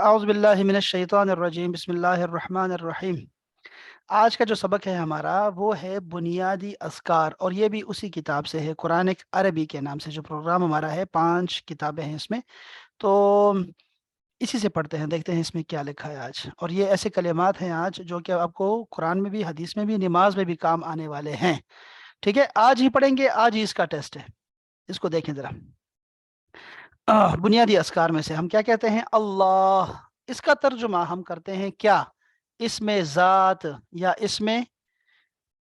اعوذ باللہ من الشیطان الرجیم بسم اللہ الرحمن الرحیم۔ آج کا جو سبق ہے ہمارا وہ ہے بنیادی اذکار، اور یہ بھی اسی کتاب سے ہے، قرآنک عربی کے نام سے جو پروگرام ہمارا ہے۔ 5 کتابیں ہیں اس میں، تو اسی سے پڑھتے ہیں، دیکھتے ہیں اس میں کیا لکھا ہے آج۔ اور یہ ایسے کلمات ہیں آج جو کہ آپ کو قرآن میں بھی، حدیث میں بھی، نماز میں بھی کام آنے والے ہیں۔ ٹھیک ہے، آج ہی پڑھیں گے، آج ہی اس کا ٹیسٹ ہے۔ اس کو دیکھیں ذرا۔ بنیادی اذکار میں سے ہم کیا کہتے ہیں؟ اللہ۔ اس کا ترجمہ ہم کرتے ہیں کیا؟ اس میں ذات یا اس میں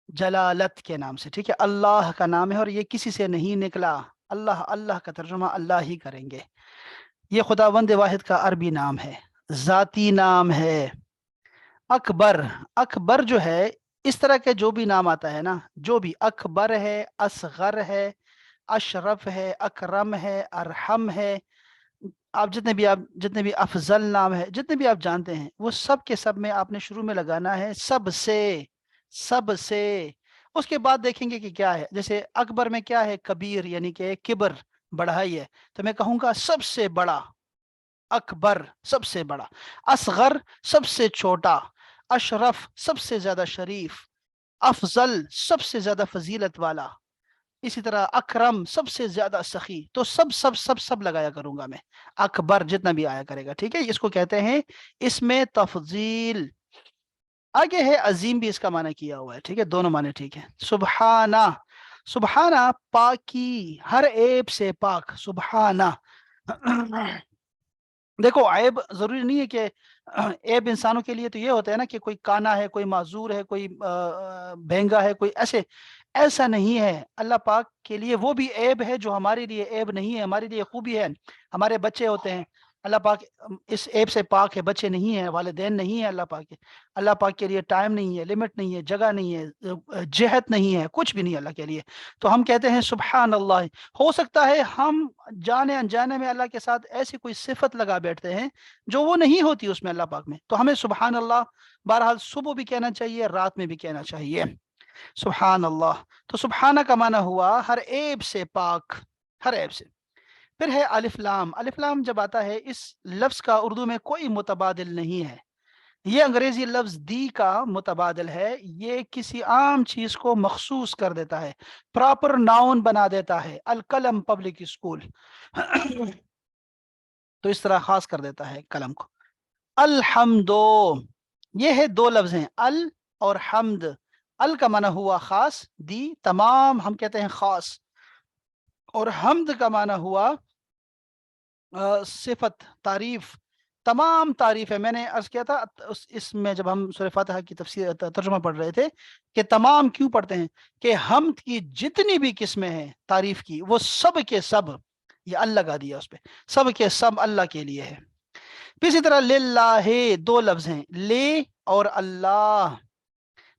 جلالت کے نام سے۔ ٹھیک ہے، اللہ کا نام ہے اور یہ کسی سے نہیں نکلا۔ اللہ، اللہ کا ترجمہ اللہ ہی کریں گے۔ یہ خداوند واحد کا عربی نام ہے، ذاتی نام ہے۔ اکبر، اکبر جو ہے، اس طرح کے جو بھی نام آتا ہے نا، جو بھی اکبر ہے، اصغر ہے، اشرف ہے، اکرم ہے، ارحم ہے، آپ جتنے بھی افضل نام ہے، جتنے بھی آپ جانتے ہیں، وہ سب کے سب میں آپ نے شروع میں لگانا ہے سب سے، سب سے۔ اس کے بعد دیکھیں گے کہ کیا ہے۔ جیسے اکبر میں کیا ہے؟ کبیر، یعنی کہ کبر، بڑائی ہے، تو میں کہوں گا سب سے بڑا اکبر، سب سے بڑا۔ اصغر، سب سے چھوٹا۔ اشرف، سب سے زیادہ شریف۔ افضل، سب سے زیادہ فضیلت والا۔ اسی طرح اکرم، سب سے زیادہ سخی۔ تو سب سب سب سب لگایا کروں گا میں، اکبر جتنا بھی آیا کرے گا۔ ٹھیک ہے، اس کو کہتے ہیں اس میں تفضیل۔ آگے ہے عظیم، بھی اس کا معنی کیا ہوا ہے۔ ٹھیک ہے، دونوں معنی ٹھیک ہے۔ سبحانہ، سبحانہ پاکی، ہر عیب سے پاک، سبحانہ۔ دیکھو، عیب ضروری نہیں ہے کہ عیب انسانوں کے لیے تو یہ ہوتا ہے نا کہ کوئی کانا ہے، کوئی معذور ہے، کوئی بہنگا ہے، کوئی ایسا نہیں ہے۔ اللہ پاک کے لیے وہ بھی عیب ہے جو ہمارے لیے عیب نہیں ہے، ہمارے لیے خوبی ہے۔ ہمارے بچے ہوتے ہیں، اللہ پاک اس عیب سے پاک ہے، بچے نہیں ہیں، والدین نہیں ہیں اللہ پاک کے۔ اللہ پاک کے لیے ٹائم نہیں ہے، لمٹ نہیں ہے، جگہ نہیں ہے، جہت نہیں ہے، کچھ بھی نہیں ہے اللہ کے لیے۔ تو ہم کہتے ہیں سبحان اللہ۔ ہو سکتا ہے ہم جانے انجانے میں اللہ کے ساتھ ایسی کوئی صفت لگا بیٹھتے ہیں جو وہ نہیں ہوتی اس میں اللہ پاک میں، تو ہمیں سبحان اللہ بہرحال صبح بھی کہنا چاہیے، رات میں بھی کہنا چاہیے، سبحان اللہ۔ تو سبحانہ کا معنی ہوا ہر عیب سے پاک، ہر عیب سے۔ پھر ہے الف لام۔ الف لام جب آتا ہے، اس لفظ کا اردو میں کوئی متبادل نہیں ہے۔ یہ انگریزی لفظ دی کا متبادل ہے۔ یہ کسی عام چیز کو مخصوص کر دیتا ہے، پراپر ناؤن بنا دیتا ہے۔ القلم پبلک اسکول، تو اس طرح خاص کر دیتا ہے قلم کو۔ الحمدو، یہ ہے دو لفظ ہیں، ال اور حمد۔ ال کا معنی ہوا خاص، دی تمام ہم کہتے ہیں خاص، اور حمد کا معنی ہوا صفت، تعریف، تمام تعریف ہے۔ میں نے عرض کیا تھا اس میں جب ہم سورہ فاتحہ کی تفسیر ترجمہ پڑھ رہے تھے کہ تمام کیوں پڑھتے ہیں، کہ حمد کی جتنی بھی قسمیں ہیں تعریف کی، وہ سب کے سب، یہ اللہ کا دیا اس پہ، سب کے سب اللہ کے لیے ہے۔ اسی طرح للہ، دو لفظ ہیں، لے اور اللہ۔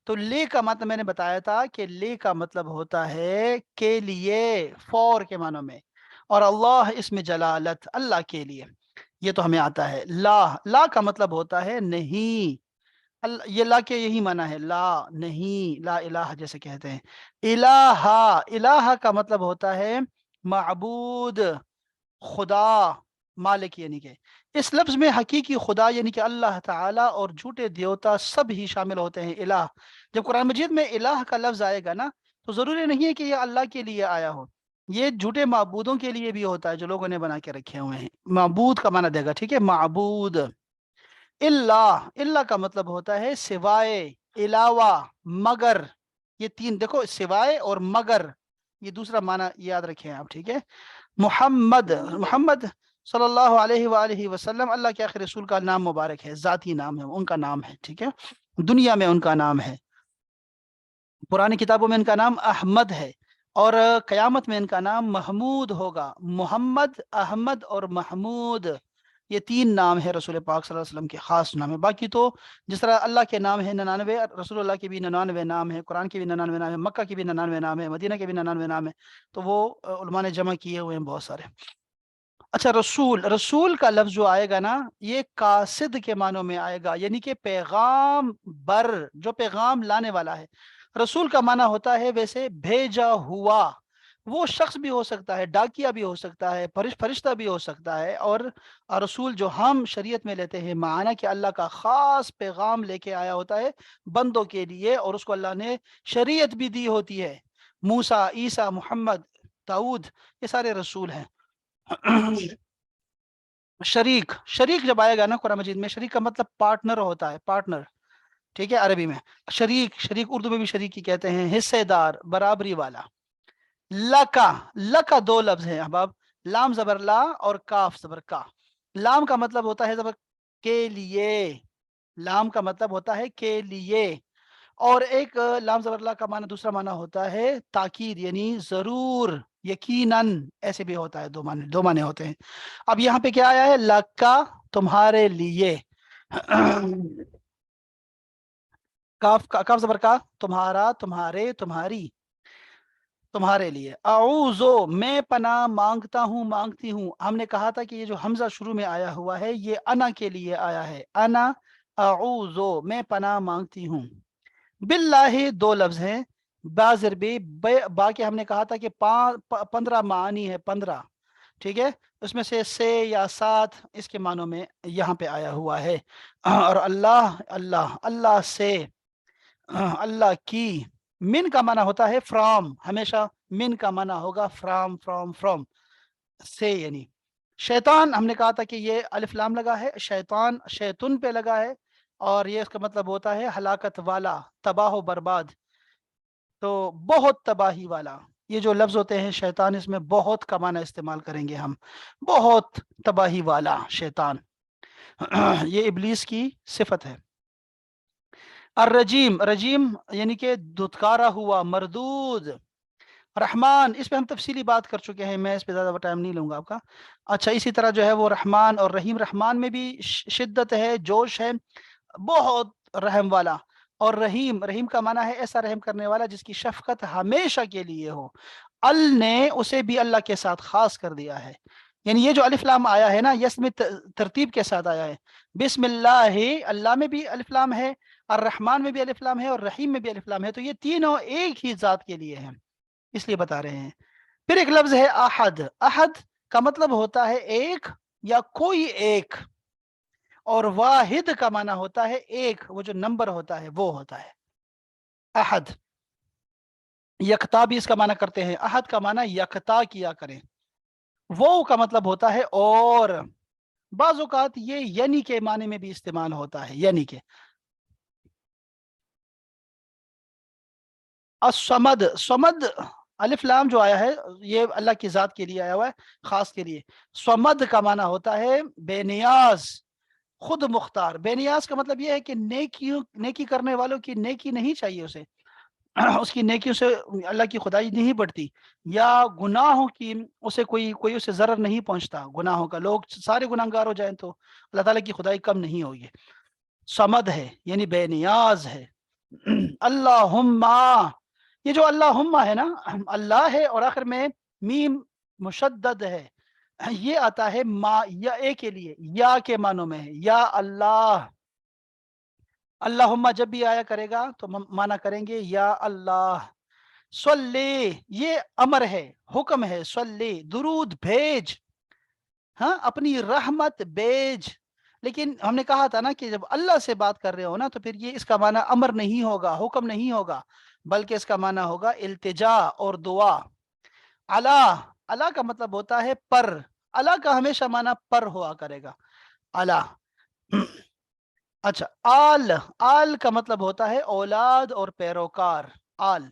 تو لے کا مطلب میں نے بتایا تھا کہ لے کا مطلب ہوتا ہے کے لیے، فور کے معنوں میں، اور اللہ اس میں جلالت، اللہ کے لیے، یہ تو ہمیں آتا ہے۔ لا، لا کا مطلب ہوتا ہے نہیں۔ یہ لا کے یہی معنی ہے، لا نہیں، لا الہ جیسے کہتے ہیں۔ الہ، الہ کا مطلب ہوتا ہے معبود، خدا، مالک، یعنی کہ اس لفظ میں حقیقی خدا یعنی کہ اللہ تعالی اور جھوٹے دیوتا سب ہی شامل ہوتے ہیں۔ الہ، جب قرآن مجید میں الہ کا لفظ آئے گا نا، تو ضروری نہیں ہے کہ یہ اللہ کے لیے آیا ہو، یہ جھوٹے معبودوں کے لیے بھی ہوتا ہے جو لوگوں نے بنا کے رکھے ہوئے ہیں۔ معبود کا معنی دے گا، ٹھیک ہے، معبود۔ اللہ، اللہ کا مطلب ہوتا ہے سوائے، علاوہ، مگر۔ یہ تین دیکھو، سوائے اور مگر، یہ دوسرا معنی یاد رکھیں آپ، ٹھیک ہے۔ محمد، محمد صلی اللہ علیہ وآلہ وسلم اللہ کے آخر رسول کا نام مبارک ہے، ذاتی نام ہے، ان کا نام ہے، ٹھیک ہے، دنیا میں ان کا نام ہے، پرانی کتابوں میں ان کا نام احمد ہے، اور قیامت میں ان کا نام محمود ہوگا۔ محمد، احمد اور محمود، یہ تین نام ہے رسول پاک صلی اللہ علیہ وسلم کے خاص نام ہے۔ باقی تو جس طرح اللہ کے نام ہے 99، رسول اللہ کے بھی 99 نام ہے، قرآن کے بھی 99 نام ہے، مکہ کے بھی 99 نام ہے، مدینہ کے بھی 99 نام ہے، تو وہ علماء نے جمع کیے ہوئے ہیں بہت سارے۔ اچھا، رسول، رسول کا لفظ جو آئے گا نا، یہ قاصد کے معنوں میں آئے گا، یعنی کہ پیغام بر، جو پیغام لانے والا ہے۔ رسول کا معنی ہوتا ہے ویسے بھیجا ہوا، وہ شخص بھی ہو سکتا ہے، ڈاکیا بھی ہو سکتا ہے، فرشتہ بھی ہو سکتا ہے، اور رسول جو ہم شریعت میں لیتے ہیں معنی کہ اللہ کا خاص پیغام لے کے آیا ہوتا ہے بندوں کے لیے، اور اس کو اللہ نے شریعت بھی دی ہوتی ہے۔ موسیٰ، عیسیٰ، محمد، داؤد، یہ سارے رسول ہیں۔ شریک، شریک جب آئے گا نا قرآن مجید میں، شریک کا مطلب پارٹنر ہوتا ہے، پارٹنر، ٹھیک ہے، عربی میں شریک، شریک اردو میں بھی شریک ہی کہتے ہیں، حصے دار، برابری والا۔ لکا، لکا دو لفظ ہیں احباب، لام زبر لا اور کاف زبر کا۔ لام کا مطلب ہوتا ہے زبر کے لیے، لام کا مطلب ہوتا ہے کے لیے، اور ایک لام زبر لا کا معنی، دوسرا معنی ہوتا ہے تاکید، یعنی ضرور، یقیناً، ایسے بھی ہوتا ہے، دو معنی ہوتے ہیں۔ اب یہاں پہ کیا آیا ہے؟ لکا، تمہارے لیے، کاف زبر کا، تمہارا، تمہارے، تمہاری، تمہارے لیے۔ اعوذو، میں پناہ مانگتا ہوں، مانگتی ہوں۔ ہم نے کہا تھا کہ یہ جو حمزہ شروع میں آیا ہوا ہے یہ انا کے لیے آیا ہے، انا اعوذو، میں پناہ مانگتی ہوں۔ باللہ دو لفظ ہیں، با ضربی، با کے ہم نے کہا تھا کہ 15 معانی ہے، 15، ٹھیک ہے، اس میں سے یا 7 اس کے معنوں میں یہاں پہ آیا ہوا ہے۔ اور اللہ، اللہ، اللہ سے، اللہ کی، من کا معنی ہوتا ہے فرام، ہمیشہ من کا معنی ہوگا فرام، فرام سے، یعنی شیطان، ہم نے کہا تھا کہ یہ الف لام لگا ہے، شیطان شیطن پہ لگا ہے، اور یہ اس کا مطلب ہوتا ہے ہلاکت والا، تباہ و برباد، تو بہت تباہی والا۔ یہ جو لفظ ہوتے ہیں شیطان، اس میں بہت کا معنی استعمال کریں گے ہم، بہت تباہی والا شیطان، یہ ابلیس کی صفت ہے۔ الرجیم، رجیم یعنی کہ دھتکارا ہوا، مردود۔ رحمان، اس پہ ہم تفصیلی بات کر چکے ہیں، میں اس پہ زیادہ ٹائم نہیں لوں گا آپ کا۔ اچھا، اسی طرح جو ہے وہ رحمان اور رحیم، رحمان میں بھی شدت ہے، جوش ہے، بہت رحم والا، اور رحیم، رحیم کا معنی ہے ایسا رحم کرنے والا جس کی شفقت ہمیشہ کے لیے ہو۔ ال نے اسے بھی اللہ کے ساتھ خاص کر دیا ہے، یعنی یہ جو الف لام آیا ہے نا، یہ میں ترتیب کے ساتھ آیا ہے، بسم اللہ، اللہ میں بھی الف لام ہے، الرحمن میں بھی الف لام ہے، اور رحیم میں بھی الف لام ہے، تو یہ تینوں ایک ہی ذات کے لیے ہیں، اس لیے بتا رہے ہیں۔ پھر ایک لفظ ہے احد، احد کا مطلب ہوتا ہے ایک یا کوئی ایک، اور واحد کا معنی ہوتا ہے ایک، وہ جو نمبر ہوتا ہے وہ ہوتا ہے احد۔ یکتا بھی اس کا معنی کرتے ہیں، احد کا معنی یکتا کیا کریں، وہ کا مطلب ہوتا ہے اور، بعض اوقات یہ یعنی کے معنی میں بھی استعمال ہوتا ہے، یعنی کہ الصمد، صمد الف لام جو آیا ہے یہ اللہ کی ذات کے لیے آیا ہوا ہے، خاص کے لیے۔ صمد کا معنی ہوتا ہے بے نیاز، خود مختار۔ بے نیاز کا مطلب یہ ہے کہ نیکی کرنے والوں کی نیکی نہیں چاہیے اسے، اس کی نیکیوں سے اللہ کی خدائی نہیں بڑھتی، یا گناہوں کی اسے کوئی اسے ضرر نہیں پہنچتا، گناہوں کا، لوگ سارے گناہ گار ہو جائیں تو اللہ تعالیٰ کی خدائی کم نہیں ہوگی۔ صمد ہے یعنی بے نیاز ہے۔ اللہم، یہ جو اللہم ہے نا، اللہ ہے اور آخر میں میم مشدد ہے، یہ آتا ہے ما یا اے کے لیے، یا کے معنوں میں ہے، یا اللہ۔ اللہم جب بھی آیا کرے گا تو معنی کریں گے یا اللہ۔ صلی، یہ امر ہے، حکم ہے، صلی، درود بھیج، ہاں، اپنی رحمت بھیج۔ لیکن ہم نے کہا تھا نا کہ جب اللہ سے بات کر رہے ہو نا تو پھر یہ اس کا معنی امر نہیں ہوگا، حکم نہیں ہوگا، بلکہ اس کا معنی ہوگا التجا اور دعا۔ اللہ، اللہ کا مطلب ہوتا ہے پر، اللہ کا ہمیشہ معنی پر ہوا کرے گا، اللہ۔ اچھا، آل، آل کا مطلب ہوتا ہے اولاد اور پیروکار، آل،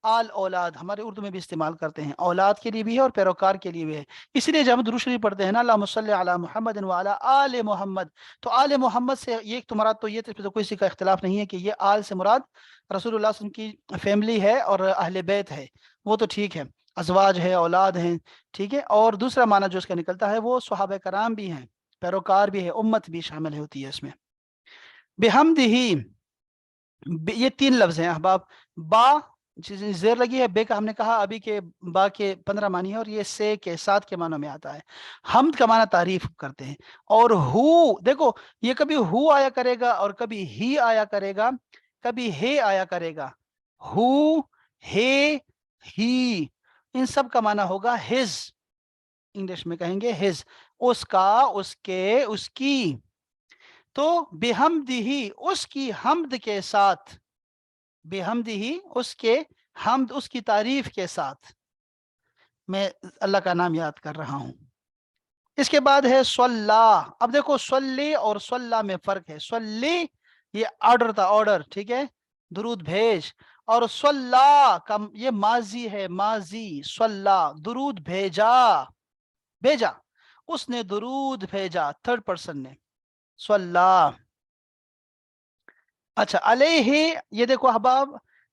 آل اولاد ہمارے اردو میں بھی استعمال کرتے ہیں، اولاد کے لیے بھی ہے اور پیروکار کے لیے بھی ہے، اس لیے جب ہم درود شریف پڑھتے ہیں نا، اللہم صلی علی محمد وعلی آل محمد، تو آل محمد سے یہ تو مراد تو یہ تو کوئی کا اختلاف نہیں ہے کہ یہ آل سے مراد رسول اللہ صلی اللہ علیہ وسلم کی فیملی ہے اور اہل بیت ہے، وہ تو ٹھیک ہے، ازواج ہے، اولاد ہیں، ٹھیک ہے، اور دوسرا معنی جو اس کا نکلتا ہے وہ صحابہ کرام بھی ہیں، پیروکار بھی ہے، امت بھی شامل ہوتی ہے اس میں۔ بحمدہ، یہ 3 لفظ ہیں احباب، با زیر لگی ہے، بے کا ہم نے کہا ابھی کہ با کے 15 معنی ہے، اور یہ سے کے 7 کے معنوں میں آتا ہے۔ حمد کا معنی تعریف کرتے ہیں، اور ہو، دیکھو یہ کبھی ہو آیا کرے گا اور کبھی ہی آیا کرے گا، کبھی ہے آیا کرے گا، ہو، ہے، ہی، ان سب کا معنی ہوگا ہز، انگلش میں کہیں گے ہز، اس کا، اس کے، اس کی. تو بحمدہ، اس کی حمد کے ساتھ، بحمدہ، اس کے حمد، اس کی تعریف کے ساتھ میں اللہ کا نام یاد کر رہا ہوں. اس کے بعد ہے صلی. اب دیکھو صلی اور صلی میں فرق ہے. صلی یہ آرڈر تھا، آرڈر، ٹھیک ہے، درود بھیج. اور صلی کا یہ ماضی ہے، ماضی. صلی درود بھیجا، بھیجا، اس نے درود بھیجا، تھرڈ پرسن نے. صلی. اچھا علیہ، یہ دیکھو احباب،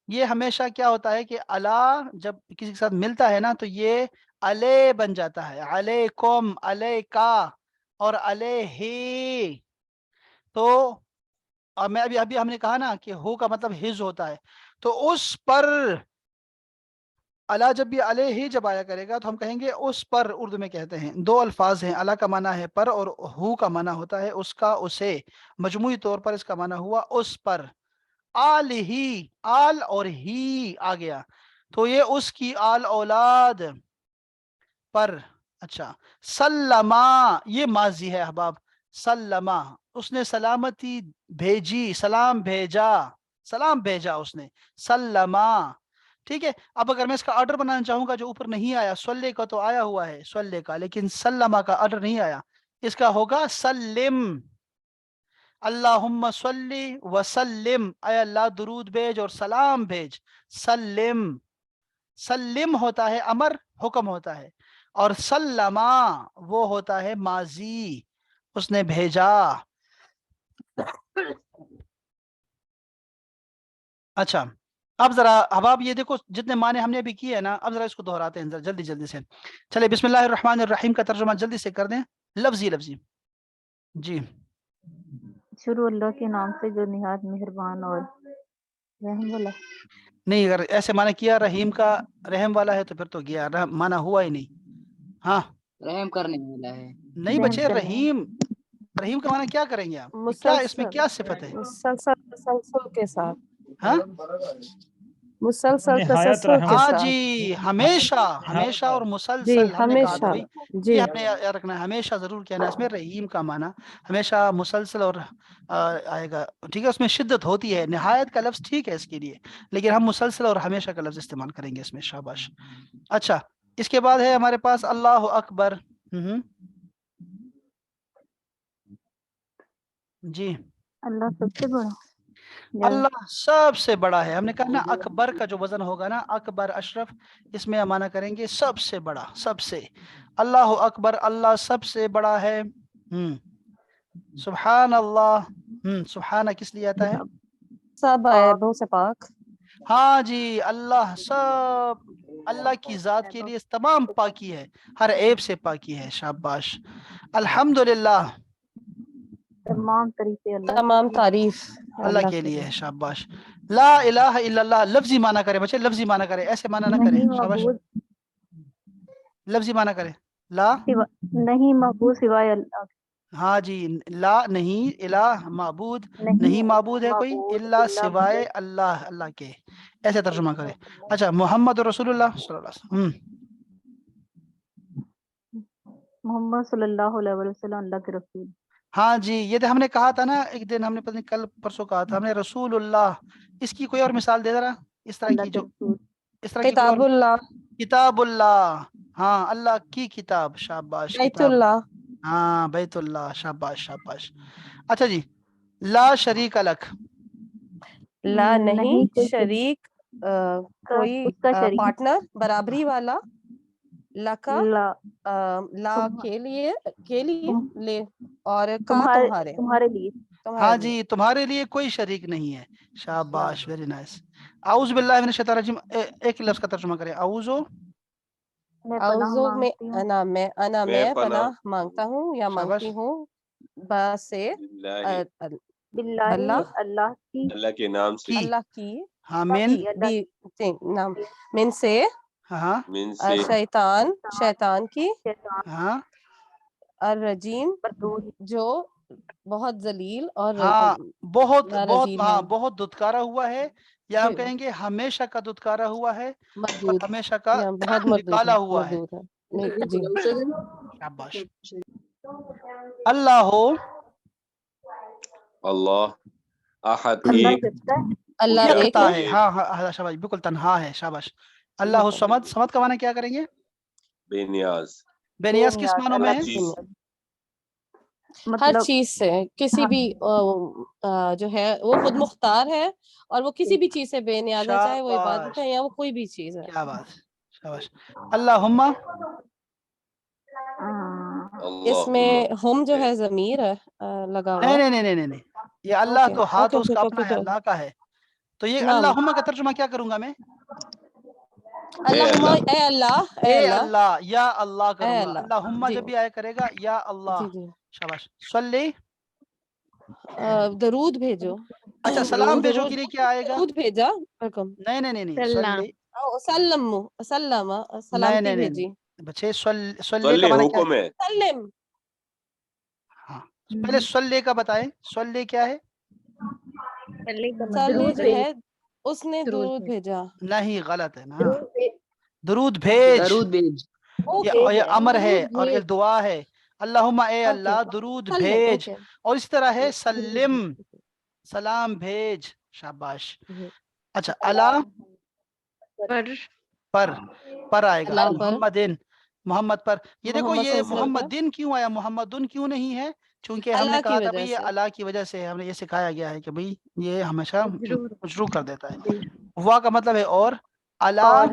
یہ ہمیشہ کیا ہوتا ہے کہ اللہ جب کسی کے ساتھ ملتا ہے نا تو یہ علیہ بن جاتا ہے. علیکم، علیکا اور علیہ. تو میں ابھی ہم نے کہا نا کہ ہو کا مطلب ہز ہوتا ہے. تو اس پر اللہ جب بھی علیہ ہی جب آیا کرے گا تو ہم کہیں گے اس پر. اردو میں کہتے ہیں دو الفاظ ہیں، اللہ کا معنی ہے پر اور ہو کا معنی ہوتا ہے اس کا، اسے. مجموعی طور پر اس کا معنی ہوا اس پر. آل ہی، آل اور ہی آ گیا تو یہ اس کی آل اولاد پر. اچھا سلما، یہ ماضی ہے احباب. سلما، اس نے سلامتی بھیجی، سلام بھیجا، سلام بھیجا اس نے. سلما، ٹھیک ہے. اب اگر میں اس کا آرڈر بنانا چاہوں گا جو اوپر نہیں آیا، صلی کا تو آیا ہوا ہے، صلی کا، لیکن سلما کا آرڈر نہیں آیا. اس کا ہوگا سلم. اللہم صلی وسلم، اے اللہ درود بھیج اور سلام بھیج. سلم، سلم ہوتا ہے امر، حکم ہوتا ہے. اور سلما وہ ہوتا ہے ماضی، اس نے بھیجا. اچھا اب ذرا احباب یہ دیکھو جتنے معنی ہم نے ابھی کیے ہیں نا، اب ذرا اس کو دہراتے ہیں جلدی جلدی سے. چلے بسم اللہ الرحمن الرحیم کا ترجمہ جلدی سے کر دیں، لفظی لفظی. جی شروع اللہ کے نام سے جو نہایت مہربان اور رحم والا. نہیں، اگر ایسے معنی کیا رحیم کا رحم والا ہے تو پھر تو گیا، معنی ہوا ہی نہیں. ہاں رحم کرنے والا ہے. نہیں رحم بچے، کرنے رحیم، رحیم کا معنی کیا کریں گے آپ؟ کیا اس میں مسلسل، کیا صفت ہے؟ مسلسل کے ساتھ، ہاں مسلسل نہایت تسلسل رحم. کے ہاں ساتھ. جی، ہمیشہ، ہمیشہ اور نہایت جی مسلسل ہم نے کہا تھا ہمیشہ. بھائی. جی یہ ہم نے یاد رکھنا ہے، ہمیشہ ضرور کہنا ہے اس میں رحیم کا معنی ہمیشہ مسلسل اور آئے گا، ٹھیک ہے. اس میں شدت ہوتی ہے، نہایت کا لفظ ٹھیک ہے اس کے لیے، لیکن ہم مسلسل اور ہمیشہ کا لفظ استعمال کریں گے اس میں. شاباش. اچھا اس کے بعد ہے ہمارے پاس اللہ اکبر. جی اللہ سب سے بڑا. اللہ سب سے بڑا ہے. ہم نے کہا نا اکبر کا جو وزن ہوگا نا، اکبر اشرف، اس میں ہم معنی کریں گے سب سے بڑا، سب سے. اللہ اکبر، اللہ سب سے بڑا ہے. سبحان اللہ. سبحانہ کس لیے آتا ہے؟ سب عیبوں سے پاک. ہاں جی، اللہ سب، اللہ کی ذات کے لیے تمام پاکی ہے، ہر عیب سے پاکی ہے. شاباش. الحمدللہ، تمام طریقے اللہ تمام تعریف اللہ کے لیے ہے. شاباش. لا الہ الا اللہ، لفظی معنی کرے بچے، لفظی معنی کرے، ایسے معنی نہ کرے. نہیں شاباش، معبود، لفظی معنی کرے. لا، نہیں معبود سوائے اللہ کے. ہاں جی، لا نہیں، الہ معبود نہیں، معبود ہے کوئی معبود اللہ الا سوائے اللہ، اللہ کے، ایسے ترجمہ کرے. اچھا محمد رسول اللہ صلی اللہ علیہ وسلم. محمد صلی اللہ علیہ وسلم اللہ کے رسول. ہاں جی، یہ تو ہم نے کہا تھا نا ایک دن، ہم نے پتہ نہیں کل پرسوں کہا تھا ہم نے، رسول اللہ. اس کی کوئی اور مثال دے ذرا، اس طرح اللہ کی کے جو رسول. اس طرح کی کوئی اور. کتاب اللہ، کتاب اللہ، ہاں اللہ کی کتاب. شاباش. بیت کتاب، اللہ. ہاں بیت اللہ. شاباش شاباش. اچھا جی، لا شریک لک. لا نہیں کوئی شریک، کوئی اس کا شریک. پارٹنر، برابری والا. لکا، لا لا کے لیے، کے لیے لے، اور کا تمہارے تمہارے، تمہارے لیے. تمہارے ہاں لیے. جی، تمہارے لیے کوئی شریک نہیں ہے. شاباش، ویری نائس. اعوذ باللہ من الشیطان الرجیم، ایک لفظ کا ترجمہ کریں. اعوذ، میں پناہ اعوذ میں مانگتی ہوں. میں پناہ مانگتا ہوں یا شاباش. مانگتی ہوں سے باللہ اللہ، اللہ کی. اللہ کے نام سے، کی، اللہ کی، ہاں من، بھی نام، من سے، ہاں من سے، شیطان کی، شیطان ہاں الرجیم مردود. جو بہت ذلیل اور ہاں، بہت بہت نارضیل ہے. ہاں بہت دھتکارا ہوا ہے، یا ہم جی کہیں گے ہمیشہ کا دودکارا ہوا ہے اور مردود ہمیشہ کا یا بہت مردود نکالا ہے ہوا ہے. مردود ہے نہیں جی شاباش. اللہ اللہ احد اللہ ایک کتنا ہے؟ اللہ ایک یکتا ہے ہے. ہاں ہاں شاباش بالکل تنہا ہے. شاباش. اللہ صمد. صمد کا معنی کیا کریں گے؟ بے نیاز بے نیاز کس نیاز، معنوں میں ہے؟ چیز ہر مطلب چیز سے کسی بھی جو ہے وہ خود مختار ہے اور وہ کسی بھی چیز سے بے نیاز ہے چاہے وہ عبادت شاباش ہے یا وہ کوئی بھی چیز ہے کیا بات. شاباش. اللہم اس میں اللہم ہم جو ہے ضمیر ہے لگا ہوا نہیں نہیں نہیں نہیں نہیں یہ اللہ اوکے تو ہاتھ اوکے اس کا اپنا ہے اوکے اللہ کا ہے تو یہ نام اللہم کا ترجمہ کیا کروں گا میں؟ اللہم اللہ اے اللہ اے اے اللہ اللہ یا اللہ اے کروں گا. اللہ اللہم جی جب بھی آیا کرے گا یا اللہ. جی جی شاباش. صلی. درود بھیجو اچھا سلام بھیجو درود کے لیے کیا آئے گا؟ درود بھیجا رقم نہیں نہیں نہیں نہیں صلی. سلم سلم نہیں سلامتی نہیں نہیں بھیجی نہیں بچے صلی کا صلی معنی کیا حکم ہے؟ ہے سلم ہاں پہلے صلی کا بتائیں. صلی کیا ہے؟ صلی جو ہے اس نے درود بھیجا نہیں غلط ہے نا. درود بھیج درود بھیج. یہ امر ہے درود اور یہ بھیج دعا ہے. اللہم اے اوکے اللہ درود سلم بھیج. اوکے اور اس طرح ہے سلم سلام بھیج. شاباش. اچھا اللہ پر آئے گا. اللہ پر محمدin محمد پر. یہ دیکھو محمد صلی یہ اللہ علیہ وسلم پر محمدin کیوں آیا محمدن کیوں نہیں ہے؟ چونکہ ہم نے اللہ کی کہا تھا وجہ بھئی یہ سے اللہ کی وجہ سے ہم نے یہ سکھایا گیا ہے کہ بھئی یہ ہمیشہ مجرور کر دیتا ہے. ہوا کا مطلب ہے اور اللہ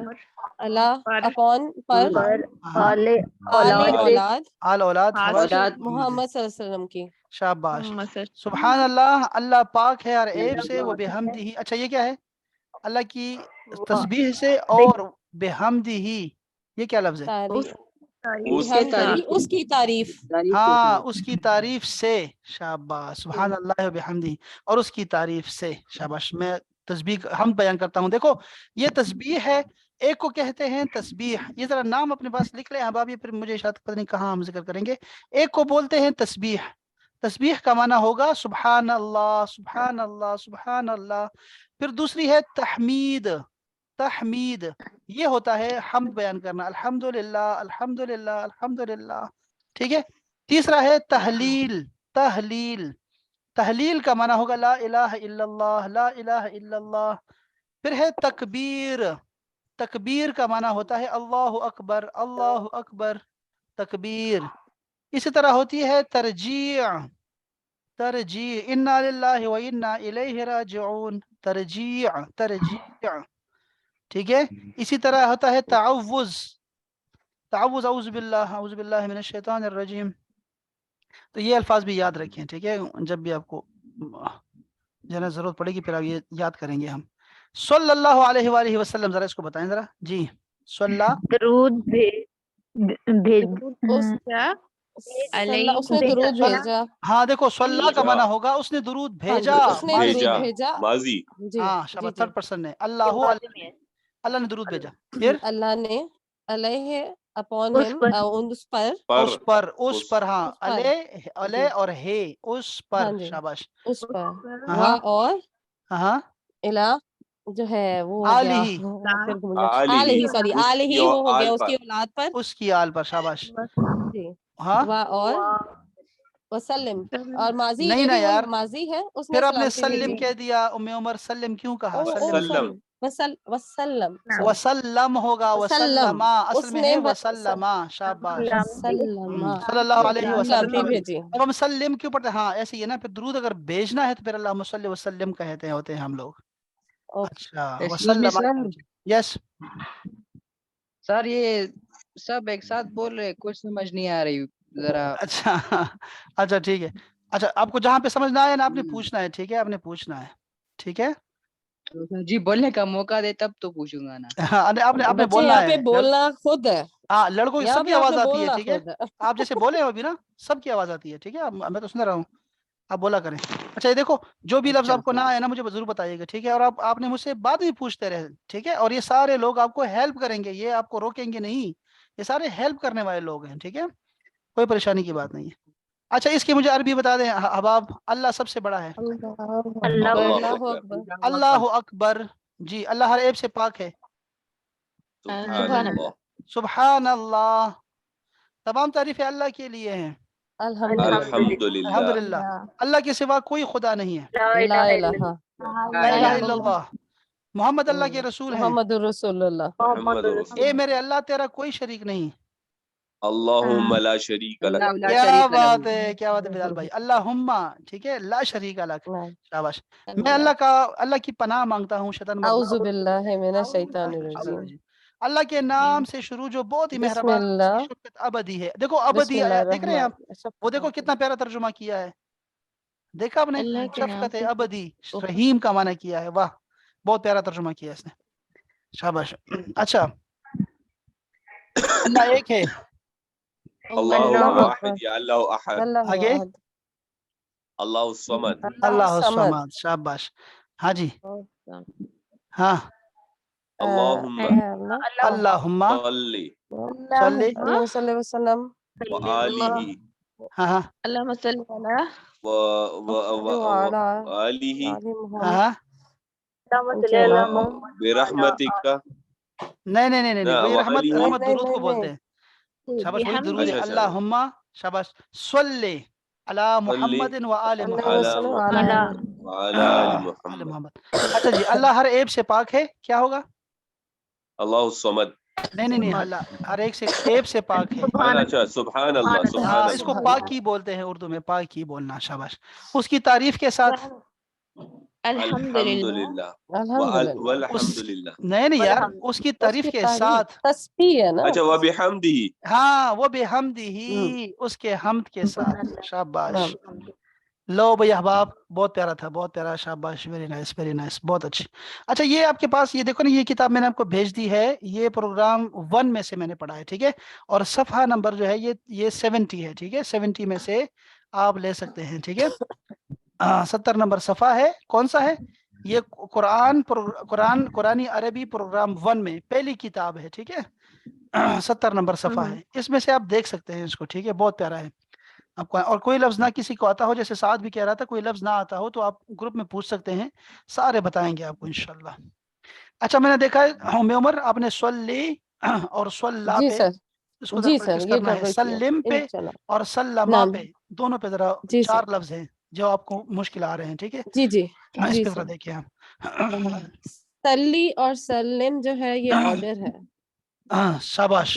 اللہ اپون پر ہاں آل اولاد آل اولاد. شاباش. اولاد محمد صلی اللہ علیہ وسلم کی شاباش. سبحان اللہ اللہ پاک ہے ہر عیب سے وہ بحمدہ. اچھا یہ کیا ہے؟ اللہ کی تسبیح سے اور بحمدہ. یہ کیا لفظ ہے؟ تعریف اس کے بحمدہ اس کی تعریف ہاں اس کی تعریف سے. شاباش. سبحان اللہ و بحمدہ اور اس کی تعریف سے. شاباش. میں تسبیح ہم بیان کرتا ہوں. دیکھو یہ تسبیح ہے. ایک کو کہتے ہیں تسبیح. یہ ذرا نام اپنے پاس لکھ لیں احباب یہ پھر مجھے شاید پتہ نہیں کہاں ہم ذکر کریں گے. ایک کو بولتے ہیں تسبیح. تسبیح کا معنی ہوگا سبحان اللہ سبحان اللہ سبحان اللہ. پھر دوسری ہے تحمید. تحمید یہ ہوتا ہے حمد بیان کرنا. الحمدللہ الحمدللہ الحمدللہ. ٹھیک ہے. تیسرا ہے تحلیل. تحلیل تحلیل کا معنی ہوگا لا الہ الا اللہ لا الہ الا اللہ. پھر ہے تکبیر. تکبیر کا معنی ہوتا ہے اللہ اکبر اللہ اکبر. تکبیر. اسی طرح ہوتی ہے ترجیع. ترجیع انا للہ و انا الیہ راجعون. ترجیع ترجیع. ٹھیک ہے. اسی طرح ہوتا ہے تعوذ. تعوذ اعوذ باللہ من الشیطان الرجیم. تو یہ الفاظ بھی یاد رکھیں. ٹھیک ہے. جب بھی آپ کو جو ہے نا ضرورت پڑے گی پھر آپ یہ یاد کریں گے. ہم صلی اللہ علیہ وآلہ وسلم ذرا اس کو بتائیں ذرا. جی صلی. درود بھیج اس نے درود بھیجا ہاں دیکھو صلی کا بھیجا معنی ہوگا اس نے درود ہاں بھیجا. جی اس نے ماضی درود بھیجا میں. بھیجا ماضی جی ہاں جی شاباش. جی تھرڈ پرسن ہے. اللہ اللہ نے درود بھیجا. پھر اللہ نے علیہ اپون اس ہم پر اس پر پر اس پر ہاں اس پر علیہ علیہ جی اور ہے اس پر. ہاں جی شاباش. اس پر ہاں اور ہاں الہ جو ہے وہ ہو گیا آلہ پھر بھول گیا آلہ آلہ سوری اس آلہ کی وہ ہو گیا آل اس پر کی اولاد پر اس کی آل پر. شاباش. جی ہاں اور وسلم اور ماضی نہیں یہ نا بھی یار ماضی ہے اس نے پھر آپ نے سلامتی سلم بھیجی کہہ دیا. ام عمر سلم کیوں کہا؟ او سلم سوری وسلم وسلم سوری وسلم ہوگا. وسلم وسلم اصل اس میں نے ہے وسلم. شاباش. وسلم صلی اللہ علیہ وسلم. سلامتی بھیجی اب ہم سلم کیوں پڑھتے ہیں؟ ہاں ایسے ہی ہے نا. پھر درود اگر بھیجنا ہے تو پھر اللہم صلی وسلم کہتے ہوتے ہیں ہم لوگ. اوکے اچھا ایکسکیوز می وسلم. سر. یس سر یہ سب ایک ساتھ بول رہے کچھ سمجھ نہیں آ رہی ذرا. اچھا اچھا ٹھیک ہے. اچھا آپ کو جہاں پہ سمجھ نہ آئے نا آپ نے پوچھنا ہے. ٹھیک ہے آپ نے پوچھنا ہے. ٹھیک ہے. جی بولنے کا موقع دے تب تو پوچھوں گا نا. ہاں آپ نے بچے بولنا یہاں ہے. پہ بولنا خود ہے ہاں لڑکوں کی یہاں سب پہ کی آپ آواز نے آتی ہے. بولنا ٹھیک ہے. خود ہے آپ جیسے بولے ہو بھی نا سب کی آواز آتی ہے. ٹھیک ہے. میں تو سن رہا ہوں آپ بولا کریں. اچھا یہ دیکھو جو بھی لفظ اچھا آپ کو نہ آئے نا مجھے ضرور بتائیے گا. ٹھیک ہے. اور آپ نے مجھ سے بعد میں پوچھتے رہے. ٹھیک ہے. اور یہ سارے لوگ آپ کو ہیلپ کریں گے. یہ آپ کو روکیں گے نہیں. یہ سارے ہیلپ کرنے والے لوگ ہیں. ٹھیک ہے. کوئی پریشانی کی بات نہیں ہے. اچھا اس کی مجھے عربی بتا دیں حباب. اللہ سب سے بڑا ہے. اللہ اللہ اللہ اکبر اکبر اللہ اکبر جی اللہ ہر عیب سے پاک ہے. سبحان اللہ. سبحان اللہ. تمام تعریفیں اللہ کے لیے ہیں. الحمدللہ. الحمدللہ. الحمدللہ. اللہ کے سوا کوئی خدا نہیں ہے. لا الہ لا الہ الا اللہ. محمد اللہ کے رسول ہیں. محمد رسول اللہ. محمد رسول اے میرے اللہ تیرا کوئی شریک نہیں. اللہم لا شریک لک. کیا بات ہے، کیا بات ہے بلال بھائی. اللہم، ٹھیک ہے، لا شریک لک. شاباش. میں اللہ کی پناہ مانگتا ہوں شیطان اعوذ باللہ من الشیطان الرجیم. اللہ کے نام سے شروع جو بہت ہی بسم مہربان، اللہ. اس کی شفقت ابدی ہے. دیکھو بسم ابدی اللہ دیکھ رہے ہیں آپ، الرحمن. وہ دیکھو کتنا پیارا ترجمہ کیا ہے. دیکھا آپ نے، اللہ کے نام شفقت سے ابدی، رحیم کا معنی کیا ہے. واہ، بہت پیارا ترجمہ کیا اس نے. شاباش. اچھا، اللہ ایک ہے. اللہ واحد یا اللہ احد. اللہ آگے احد. اللہ الصمد. اللہ الصمد. الصمد. شاباش. ہاں جی، ہاں. اللہم اللہم صلی صلی. اللہ صلی وسلم. وآلہ ہاں ہاں اللہم صلی علی وعلی وآلہ آل محمد. ہاں. اللہم صلی علی برحمتک. نہیں نہیں نہیں نہیں، وہی رحمت، وآلہ. رحمت درود کو نہیں، بولتے ہیں. شاباش، وہی درود ہے. اچھا، اچھا. اللہم، شاباش، صلی علی محمد و آل اللہ محمد. وسلم علی علی وعلی آل آل محمد. محمد. اچھا جی، اللہ ہر عیب سے پاک ہے. کیا ہوگا؟ اللہ الصمد. نہیں نہیں نہیں، اللہ ہر ایک سے عیب سے پاک ہے. اچھا، سبحان اللہ. سبحان اس کو اللہ. پاکی بولتے ہیں اردو میں، پاکی بولنا. شاباش. اس کی تعریف کے ساتھ. الحمدللہ. الحمدللہ. والحمدللہ. نہیں نہیں یار، اس کی اس تعریف کی کے تعریف ساتھ. تسبیح ہے نا. اچھا، وبحمدہ. ہاں، وہ بحمدہ، اس کے حمد کے ساتھ. شاباش. نعم. لو بھائی احباب، بہت پیارا تھا، بہت پیارا. شاباش، ویری نائس، ویری نائس، بہت اچھی. اچھا، یہ آپ کے پاس، یہ دیکھو نا، یہ کتاب میں نے آپ کو بھیج دی ہے. یہ پروگرام 1 میں سے میں نے پڑھا ہے، ٹھیک ہے. اور صفحہ نمبر جو ہے یہ 70 ہے، ٹھیک ہے. 70 میں سے آپ لے سکتے ہیں، ٹھیک ہے. 70 نمبر صفحہ ہے. کون سا ہے یہ؟ قرآنی عربی پروگرام 1 میں پہلی کتاب ہے، ٹھیک ہے. 70 نمبر صفحہ ہے. اس میں سے آپ دیکھ سکتے ہیں اس کو، ٹھیک ہے. بہت پیارا ہے آپ کو. اور کوئی لفظ نہ کسی کو آتا ہو، جیسے سعد بھی کہہ رہا تھا، کوئی لفظ نہ آتا ہو تو آپ گروپ میں پوچھ سکتے ہیں، سارے بتائیں گے آپ کو انشاءاللہ. اچھا، میں نے دیکھا ہے عمر آپ نے صلی اور صلا جی پہ سر، اس کو ذرا جی سر، پریکٹس یہ کرنا ہے. ٹربل کیا سلم پہ انشاءاللہ. اور سلما نعم. پہ، دونوں پہ ذرا جی سر. 4 لفظ ہیں جو آپ کو مشکل آ رہے ہیں، ٹھیک ہے. جی جی اس جی پہ سر. ذرا دیکھیں آپ. سلی اور سلم جو ہے یہ آرڈر ہے. شاباش.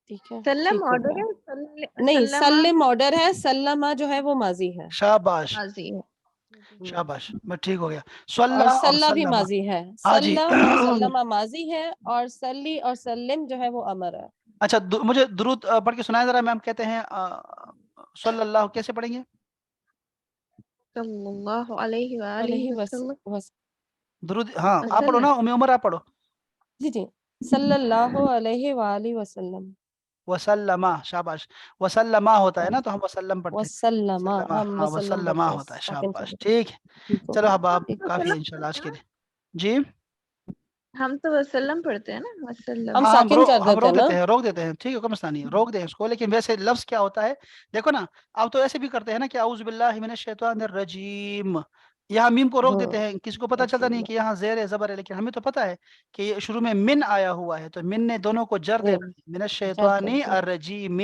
ٹھیک ہے. سلم ٹھیک ہو آرڈر گیا. ہے، نہیں، سلم آرڈر ہے، سلمہ جو ہے وہ ماضی ہے. شاباش. ماضی ہے. شاباش، میں ٹھیک ہو گیا. اور صلی اور سلہ بھی سلما. ماضی ہے. ہاں جی. سلہ اور سلمہ ماضی ہے، اور سلی اور سلم جو ہے وہ امر ہے. اچھا، مجھے درود پڑھ کے سنائیں ذرا. میم کہتے ہیں صلی اللہ کیسے پڑھیں گے؟ صلی اللہ علیہ وآلہ وسلم. درود. ہاں آپ پڑھو نا، عمر آپ پڑھو. جی جی. صلی اللہ علیہ وآلہ وسلم. وسلما. شاباش. وسلما ہوتا ہے نا، تو ہم وسلم پڑھتے ہیں. وسلمہ، وسلما، ہم ہاں وسلم وسلما پڑھتے ہیں. ہوتا ہے. ساکن شاباش، چلے. ٹھیک ہے. ٹھیک ہو چلو گیا. احباب، ٹھیک. کافی ہے انشاءاللہ آج کے لیے. جی ہم تو وسلم پڑھتے ہیں نا، وسلم. ہم ہاں، ساکن کر ہم دیتے ہیں نا. روک دیتے ہیں، ٹھیک ہے، کوئی مسئلہ نہیں ہے، روک دیں اس کو. لیکن ویسے لفظ کیا ہوتا ہے دیکھو نا، آپ تو ایسے بھی کرتے ہیں نا کہ اعوذ باللہ من الشیطان الرجیم، یہاں میم کو روک دیتے ہیں. کسی کو پتہ چلتا نہیں کہ یہاں زیر زبر ہے، لیکن ہمیں تو پتہ ہے کہ یہ شروع میں من آیا ہوا ہے، تو من نے دونوں کو جر دینا ہے. من الشیطان الرجیم.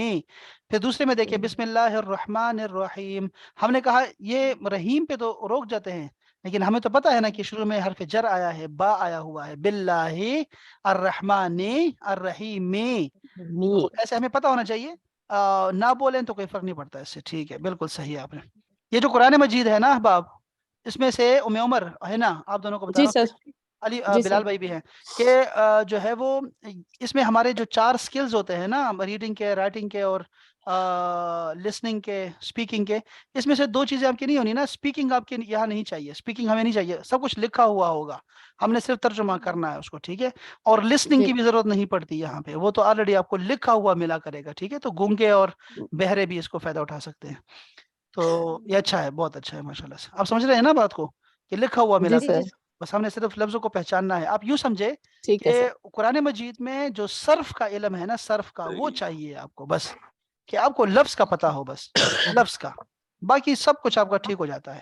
پھر دوسرے میں دیکھیں بسم اللہ الرحمن الرحیم. ہم نے کہا یہ رحیم پہ تو روک جاتے ہیں، لیکن ہمیں تو پتہ ہے نا کہ شروع میں حرف جر آیا ہے، با آیا ہوا ہے. باللہ الرحمن الرحیم. تو ایسے ہمیں پتہ ہونا چاہیے. نہ بولیں تو کوئی فرق نہیں پڑتا اس سے. ٹھیک ہے، بالکل صحیح ہے آپ نے. یہ جو قرآن مجید ہے نا احباب، اس میں سے عمر ہے نا، آپ دونوں کو بتا جی رہا سر. ہوں، علی جی بلال سر. بھائی بھی ہیں، کہ جو ہے وہ اس میں ہمارے جو 4 سکلز ہوتے ہیں نا، ریڈنگ کے، رائٹنگ کے، اور لسننگ کے، اسپیکنگ کے، اس میں سے 2 چیزیں آپ کی نہیں ہونی نا. اسپیکنگ آپ کے یہاں نہیں چاہیے، اسپیکنگ ہمیں نہیں چاہیے، سب کچھ لکھا ہوا ہوگا، ہم نے صرف ترجمہ کرنا ہے اس کو، ٹھیک ہے. اور لسننگ جی کی بھی ضرورت نہیں پڑتی یہاں پہ، وہ تو آلریڈی آپ کو لکھا ہوا ملا کرے گا، ٹھیک ہے. تو گونگے اور بہرے بھی اس کو فائدہ اٹھا سکتے ہیں. تو یہ اچھا ہے، بہت اچھا ہے ماشاءاللہ سے. آپ سمجھ رہے ہیں نا بات کو، کہ لکھا ہوا ملا جی کرے سر. گا، بس ہم نے صرف لفظوں کو پہچاننا ہے. آپ یوں سمجھے ٹھیک ہے کہ سر. قرآن مجید میں جو صرف کا علم ہے نا، صرف کا، وہ چاہیے آپ کو، بس کہ آپ کو لفظ کا پتہ ہو، بس لفظ کا، باقی سب کچھ آپ کا ٹھیک ہو جاتا ہے.